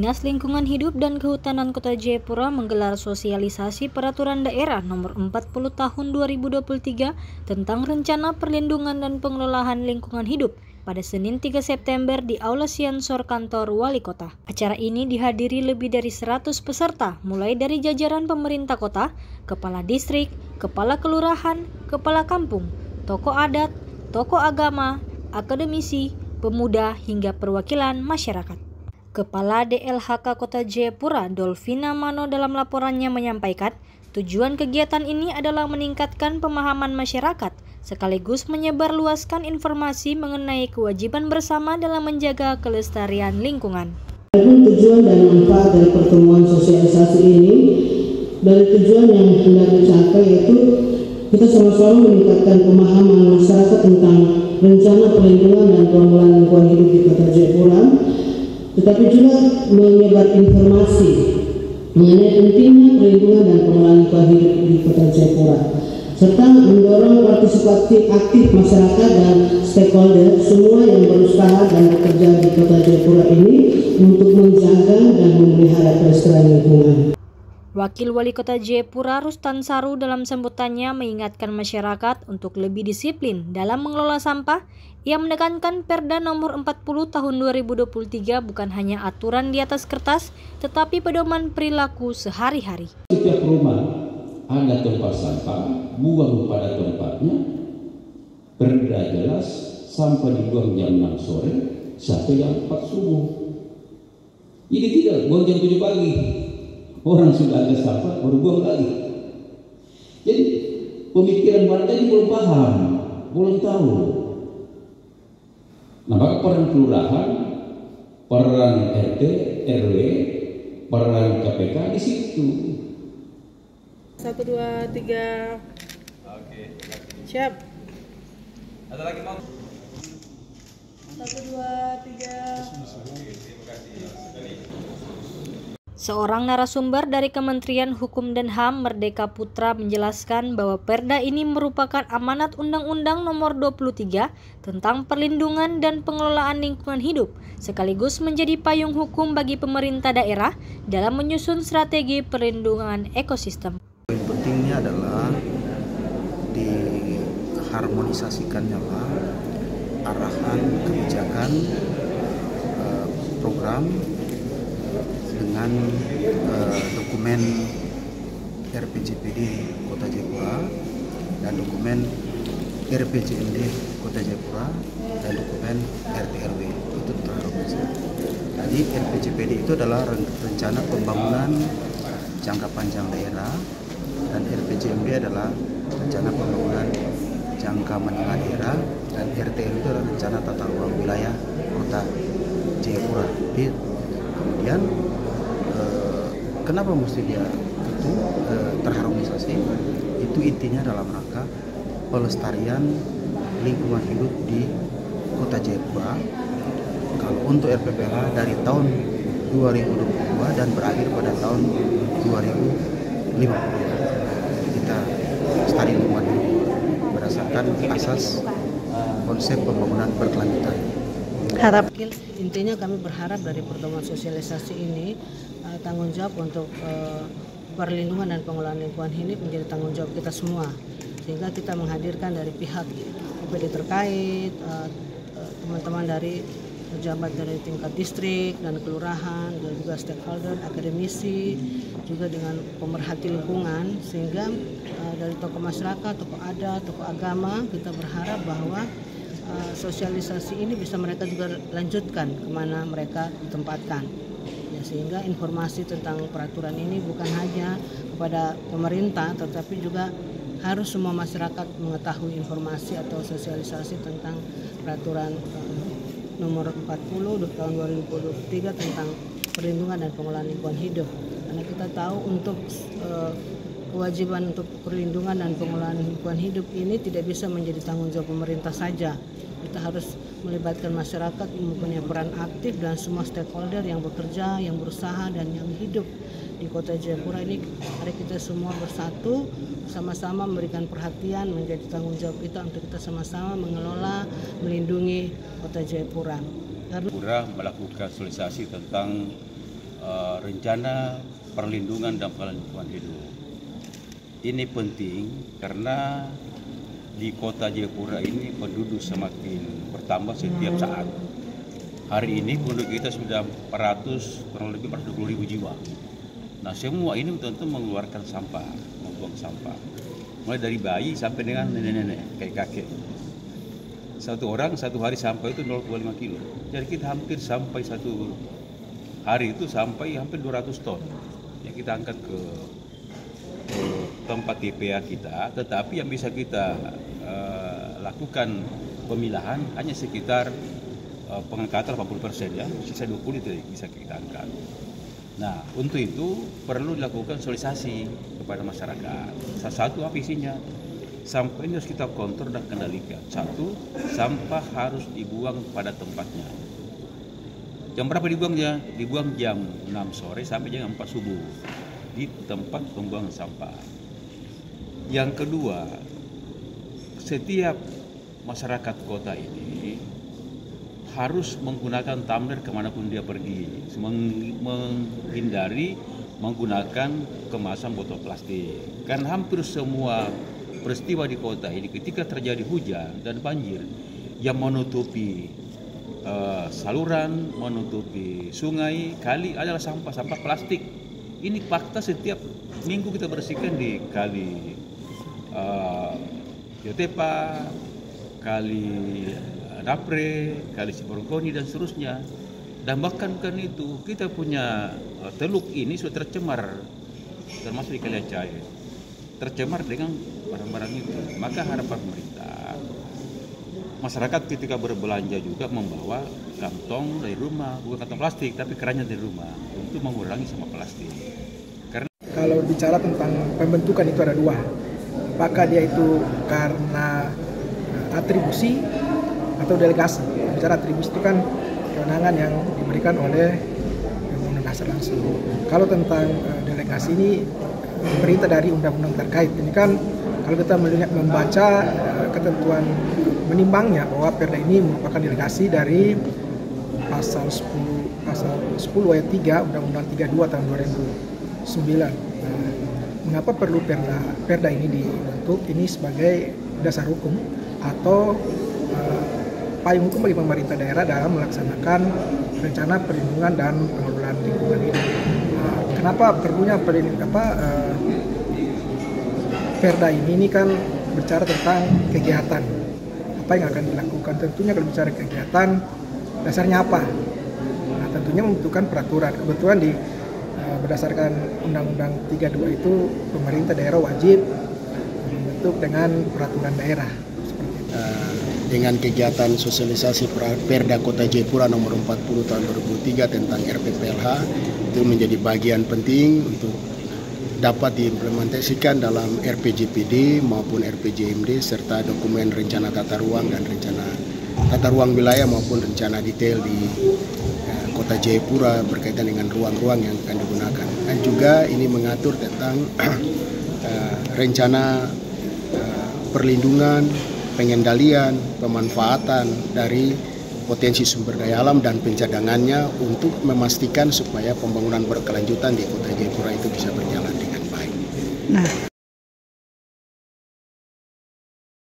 Dinas Lingkungan Hidup dan Kehutanan Kota Jayapura menggelar sosialisasi Peraturan Daerah Nomor 40 Tahun 2023 tentang Rencana Perlindungan dan Pengelolaan Lingkungan Hidup pada Senin 3 September di Aula Siansor Kantor Wali Kota. Acara ini dihadiri lebih dari 100 peserta, mulai dari jajaran pemerintah kota, kepala distrik, kepala kelurahan, kepala kampung, tokoh adat, tokoh agama, akademisi, pemuda, hingga perwakilan masyarakat. Kepala DLHK Kota Jayapura, Dolvina Mano, dalam laporannya menyampaikan, tujuan kegiatan ini adalah meningkatkan pemahaman masyarakat, sekaligus menyebarluaskan informasi mengenai kewajiban bersama dalam menjaga kelestarian lingkungan. Tujuan dan manfaat dari pertemuan sosialisasi ini, dari tujuan yang hendak dicapai yaitu kita sama-sama meningkatkan pemahaman masyarakat tentang rencana perlindungan dan pengelolaan lingkungan hidup di Kota Jayapura, tetapi juga menyebar informasi mengenai pentingnya perlindungan dan pengelolaan lingkungan hidup di Kota Jayapura, serta mendorong partisipasi aktif masyarakat dan stakeholder semua yang berusaha dan bekerja di Kota Jayapura ini untuk menjaga dan memelihara kelestarian lingkungan. Wakil Wali Kota Jayapura Rustan Saru dalam sambutannya mengingatkan masyarakat untuk lebih disiplin dalam mengelola sampah. Ia menekankan Perda Nomor 40 Tahun 2023 bukan hanya aturan di atas kertas, tetapi pedoman perilaku sehari-hari. Setiap rumah ada tempat sampah, buang pada tempatnya. Perda jelas, sampah dibuang jam 6 sore sampai jam 4 subuh. Jadi tidak buang jam 7 pagi. Orang sudah ada sampah, baru buang lagi. Jadi pemikiran warga ini belum paham, belum tahu. Nah, maka peran kelurahan, peran RT, RW, peran KPK di situ. 1, 2, 3. Oke. Siap. Ada lagi mau? 1, 2, 3. Terima kasih. Seorang narasumber dari Kementerian Hukum dan HAM, Merdeka Putra, menjelaskan bahwa Perda ini merupakan amanat Undang-Undang Nomor 23 tentang perlindungan dan pengelolaan lingkungan hidup, sekaligus menjadi payung hukum bagi pemerintah daerah dalam menyusun strategi perlindungan ekosistem. Poin pentingnya adalah diharmonisasikannya arahan kebijakan program dengan dokumen RPJPD Kota Jayapura dan dokumen RPJMD Kota Jayapura dan dokumen RT/RW itu terharmonisasi. Jadi RPJPD itu adalah rencana pembangunan jangka panjang daerah dan RPJMD adalah rencana pembangunan jangka menengah daerah dan RT/RW itu adalah rencana tata ruang wilayah Kota Jayapura. Kemudian kenapa mesti dia itu terharmonisasi? Itu intinya dalam rangka pelestarian lingkungan hidup di Kota Jayapura. Kalau untuk RPPH dari tahun 2022 dan berakhir pada tahun 2050. Kita lestari lingkungan hidup berdasarkan asas konsep pembangunan berkelanjutan. Intinya kami berharap dari pertemuan sosialisasi ini tanggung jawab untuk perlindungan dan pengelolaan lingkungan hidup menjadi tanggung jawab kita semua, sehingga kita menghadirkan dari pihak OPD terkait, teman-teman dari pejabat dari tingkat distrik dan kelurahan, dan juga stakeholder, akademisi, juga dengan pemerhati lingkungan, sehingga dari tokoh masyarakat, tokoh adat, tokoh agama, kita berharap bahwa sosialisasi ini bisa mereka juga lanjutkan kemana mereka ditempatkan, ya, sehingga informasi tentang peraturan ini bukan hanya kepada pemerintah, tetapi juga harus semua masyarakat mengetahui informasi atau sosialisasi tentang peraturan nomor 40 tahun 2023 tentang perlindungan dan pengelolaan lingkungan hidup. Karena kita tahu untuk kewajiban untuk perlindungan dan pengelolaan lingkungan hidup ini tidak bisa menjadi tanggung jawab pemerintah saja. Kita harus melibatkan masyarakat, mempunyai peran aktif dan semua stakeholder yang bekerja, yang berusaha dan yang hidup di Kota Jayapura ini. Mari kita semua bersatu, sama-sama memberikan perhatian, menjadi tanggung jawab kita untuk kita sama-sama mengelola, melindungi Kota Jayapura. Jayapura melakukan sosialisasi tentang rencana perlindungan dan pengelolaan lingkungan hidup. Ini penting karena di kota Jayapura ini penduduk semakin bertambah setiap saat. Hari ini penduduk kita sudah kurang lebih 420.000 jiwa. Nah, semua ini tentu mengeluarkan sampah, membuang sampah. Mulai dari bayi sampai dengan nenek-nenek, kakek-kakek. Satu orang satu hari sampah itu 0,5 kilo. Jadi kita hampir sampai satu hari itu sampai hampir 200 ton yang kita angkat ke tempat TPA kita, tetapi yang bisa kita lakukan pemilahan hanya sekitar pengangkatan 80% ya, sisa 20% itu bisa kita angkat. Nah, untuk itu perlu dilakukan sosialisasi kepada masyarakat. Salah satu apa isinya? Sampah ini harus kita kontrol dan kendalikan. Satu, sampah harus dibuang pada tempatnya. Jam berapa dibuangnya? Dibuang jam 6 sore sampai jam 4 subuh di tempat pembuangan sampah. Yang kedua, setiap masyarakat kota ini harus menggunakan tumbler kemanapun dia pergi, menghindari menggunakan kemasan botol plastik. Karena hampir semua peristiwa di kota ini ketika terjadi hujan dan banjir yang menutupi saluran, menutupi sungai, kali adalah sampah plastik. Ini fakta setiap minggu kita bersihkan di kali Yotepa, kali Napre, kali Siborongkoni dan seterusnya. Dan bahkan bukan itu, kita punya teluk ini sudah tercemar, termasuk di Kali Aceh, tercemar dengan barang-barang itu. Maka harapan pemerintah, masyarakat ketika berbelanja juga membawa kantong dari rumah, bukan kantong plastik, tapi keranjang dari rumah untuk mengurangi sampah plastik. Karena kalau bicara tentang pembentukan itu ada dua, apakah dia itu karena atribusi atau delegasi. Bicara atribusi itu kan kewenangan yang diberikan oleh Undang-Undang Dasar langsung. Kalau tentang delegasi ini perintah dari undang-undang terkait. Ini kan kalau kita melihat membaca ketentuan menimbangnya bahwa Perda ini merupakan delegasi dari pasal 10 ayat 3 Undang-Undang 32 tahun 2009. Mengapa perlu Perda ini dibentuk? Ini sebagai dasar hukum atau payung hukum bagi pemerintah daerah dalam melaksanakan rencana perlindungan dan pengelolaan lingkungan hidup. Kenapa perlunya Perda ini kan bicara tentang kegiatan apa yang akan dilakukan. Tentunya kalau bicara kegiatan dasarnya apa? Nah, tentunya membutuhkan peraturan. Kebetulan berdasarkan Undang-Undang 32 itu pemerintah daerah wajib membentuk dengan peraturan daerah. Dengan kegiatan sosialisasi Perda Kota Jayapura nomor 40 tahun 2003 tentang RPPLH itu menjadi bagian penting untuk dapat diimplementasikan dalam RPJPD maupun RPJMD serta dokumen rencana tata ruang dan rencana tata ruang wilayah maupun rencana detail di Kota Jayapura berkaitan dengan ruang-ruang yang akan digunakan. Dan juga ini mengatur tentang rencana perlindungan, pengendalian, pemanfaatan dari potensi sumber daya alam dan pencadangannya untuk memastikan supaya pembangunan berkelanjutan di Kota Jayapura itu bisa berjalan dengan baik. Nah,